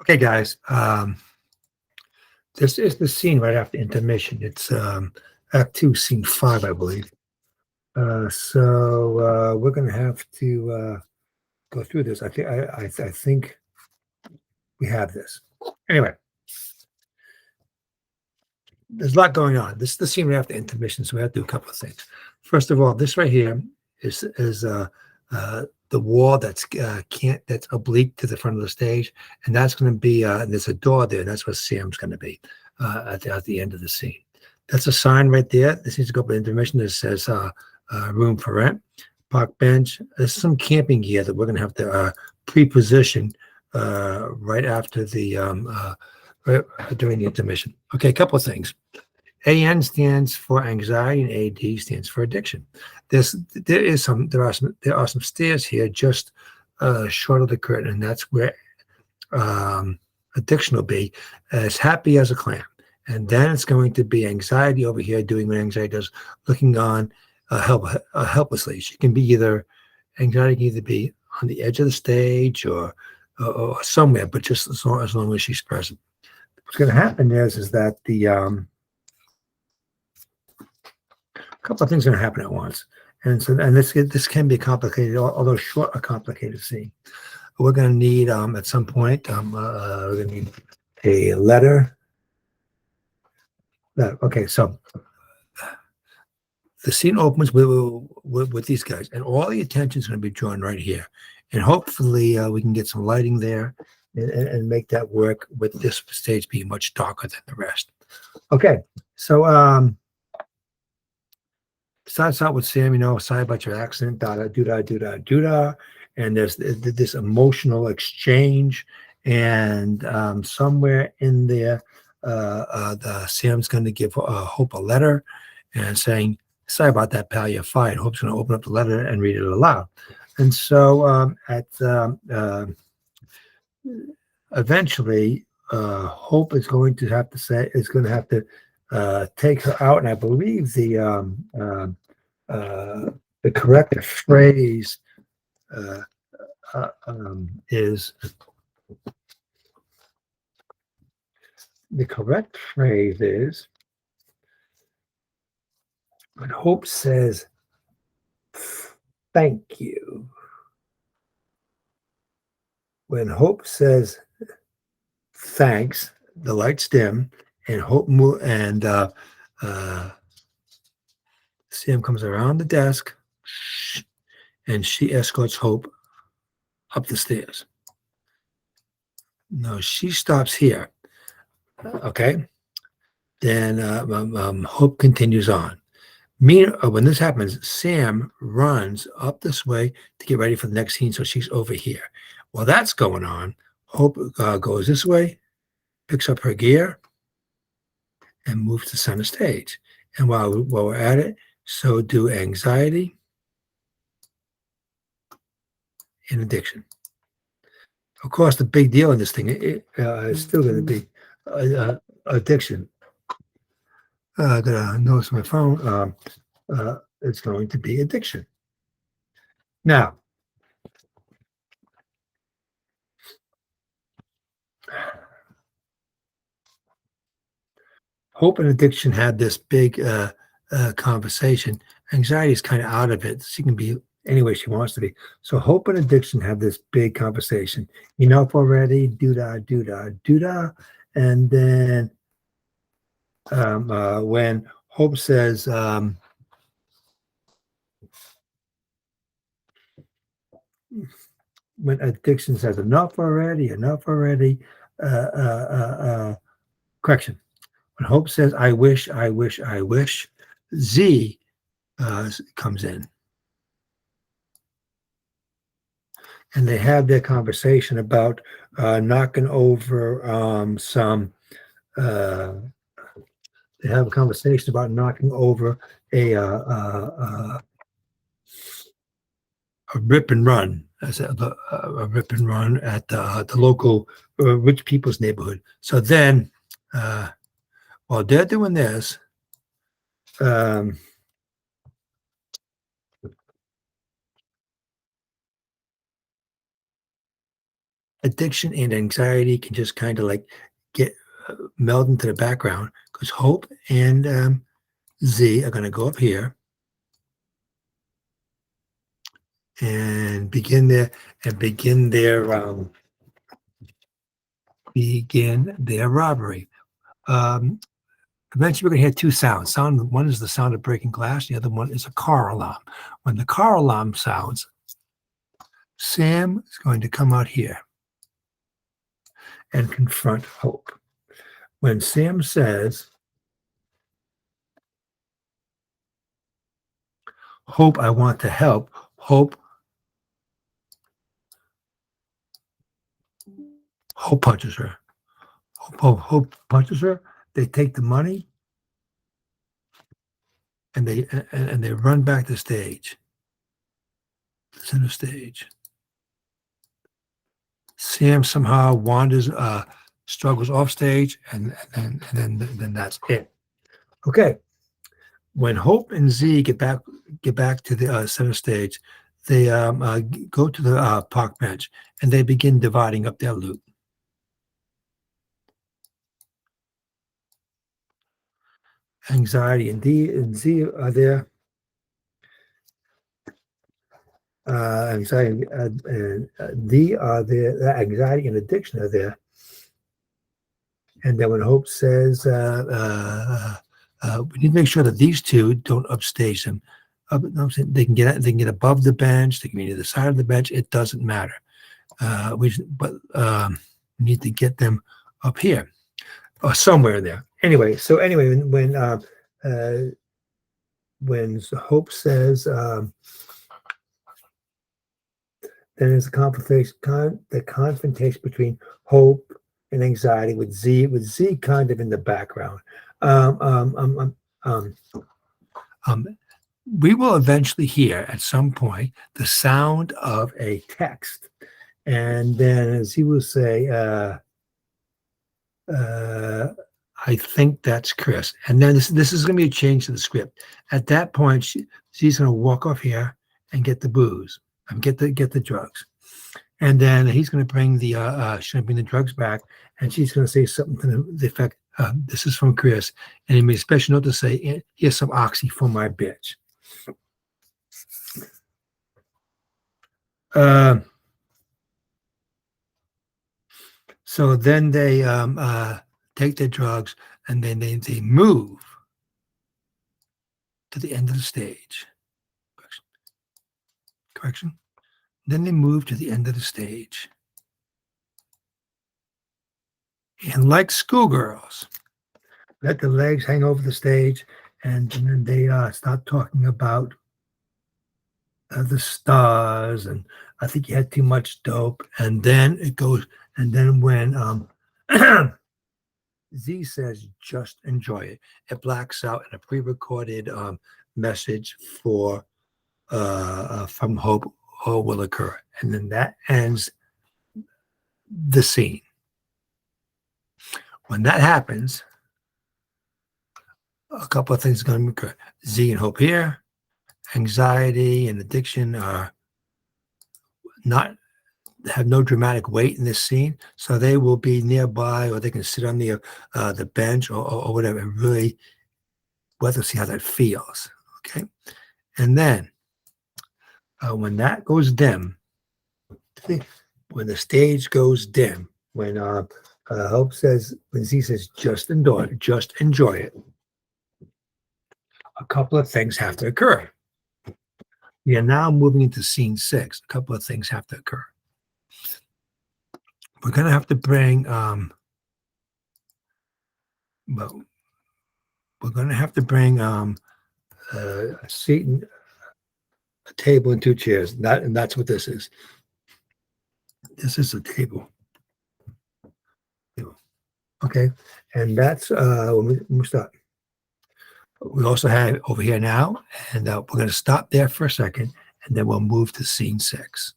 Okay, guys. This is the scene right after intermission. It's Act 2, Scene 5, I believe. So we're going to have to go through this. I think we have this. Anyway, there's a lot going on. This is the scene right after intermission, so we have to do a couple of things. First of all, this right here is the wall that's oblique to the front of the stage, and that's going to be there's a door there. That's where Sam's going to be at the end of the scene. That's a sign right there. This needs to go up with intermission that says room for rent, park bench. There's some camping gear that we're going to have to pre-position right after right during the intermission. Okay, a couple of things. AN stands for anxiety and AD stands for addiction. There are some stairs here just short of the curtain, and that's where addiction will be, as happy as a clam. And then it's going to be anxiety over here doing what anxiety does, looking on helplessly. She can be anxiety can either be on the edge of the stage or somewhere, but just as long as she's present. What's going to happen is that a couple of things are going to happen at once. And this can be complicated, although short, a complicated scene. We're going to need at some point we're going to need a letter. Okay, so the scene opens with these guys, and all the attention is going to be drawn right here, and hopefully we can get some lighting there and make that work with this stage being much darker than the rest. Okay, so starts out with Sam, sorry about your accident, da da do da do da do da, and there's this emotional exchange, and somewhere in there, Sam's going to give Hope a letter and saying, "Sorry about that, pal, you're fired." Hope's going to open up the letter and read it aloud, and so eventually, Hope is going to have to take her out, and I believe the correct phrase is when Hope says thank you. When Hope says thanks, the lights dim, and Sam comes around the desk, and she escorts Hope up the stairs. No, she stops here. Okay. Then Hope continues on. When this happens, Sam runs up this way to get ready for the next scene, so she's over here. While that's going on, Hope goes this way, picks up her gear, and moves to center stage. And while we're at it, so do anxiety and addiction. Of course, the big deal in this thing is still going to be addiction. That notice my phone. It's going to be addiction. Now, Hope and addiction had this big conversation. Anxiety is kind of out of it. She can be any way she wants to be. So Hope and addiction have this big conversation. Enough already, do-da, do-da, do-da. And then when Hope says, when addiction says enough already, correction. When Hope says, I wish, Z comes in. And they have their conversation about knocking over they have a conversation about knocking over a rip and run, a rip and run at the local rich people's neighborhood. So then, while they're doing this, addiction and anxiety can just kind of like get meld into the background because Hope and Z are going to go up here and begin their robbery. Eventually, we're going to hear two sounds. One is the sound of breaking glass. The other one is a car alarm. When the car alarm sounds, Sam is going to come out here and confront Hope. When Sam says, Hope, I want to help, Hope punches her. Hope punches her. They take the money and they run back to stage, the center stage. Sam somehow wanders, struggles off stage, and then that's it. Okay. When Hope and Z get back to the center stage, they go to the park bench and they begin dividing up their loot. Anxiety and Z are there. Anxiety and D are there. Anxiety and addiction are there. And then when Hope says, we need to make sure that these two don't upstage them. They can get above the bench. They can be near the side of the bench. It doesn't matter. We need to get them up here or somewhere there. Anyway, when Hope says, then there's the confrontation between Hope and anxiety with Z kind of in the background. We will eventually hear at some point the sound of a text, and then Z will say, I think that's Chris. And then this is going to be a change to the script. At that point, she's going to walk off here and get the booze and get the drugs. And then he's going to bring the drugs back, and she's going to say something to the effect, this is from Chris, and he made a special note to say, here's some oxy for my bitch. So then they take their drugs, and then they move to the end of the stage. Correction. Then they move to the end of the stage. And like schoolgirls, let the legs hang over the stage, and then they start talking about the stars, and I think you had too much dope. And then it goes, and then when Z says, just enjoy it, it blacks out, and a pre-recorded message from Hope will occur. And then that ends the scene. When that happens, a couple of things are going to occur. Z and Hope here, anxiety and addiction are have no dramatic weight in this scene, so they will be nearby, or they can sit on the bench or whatever, and really we'll have to see how that feels. Okay, and then when that goes dim, when the stage goes dim, when Hope says, when Z says, just enjoy it, a couple of things have to occur. We are now moving into scene 6. A couple of things have to occur. We're going to have to bring, a seat, and a table, and 2 chairs. And that's what this is. This is a table. Okay, and that's when we start. We also have over here now, and we're going to stop there for a second, and then we'll move to scene 6.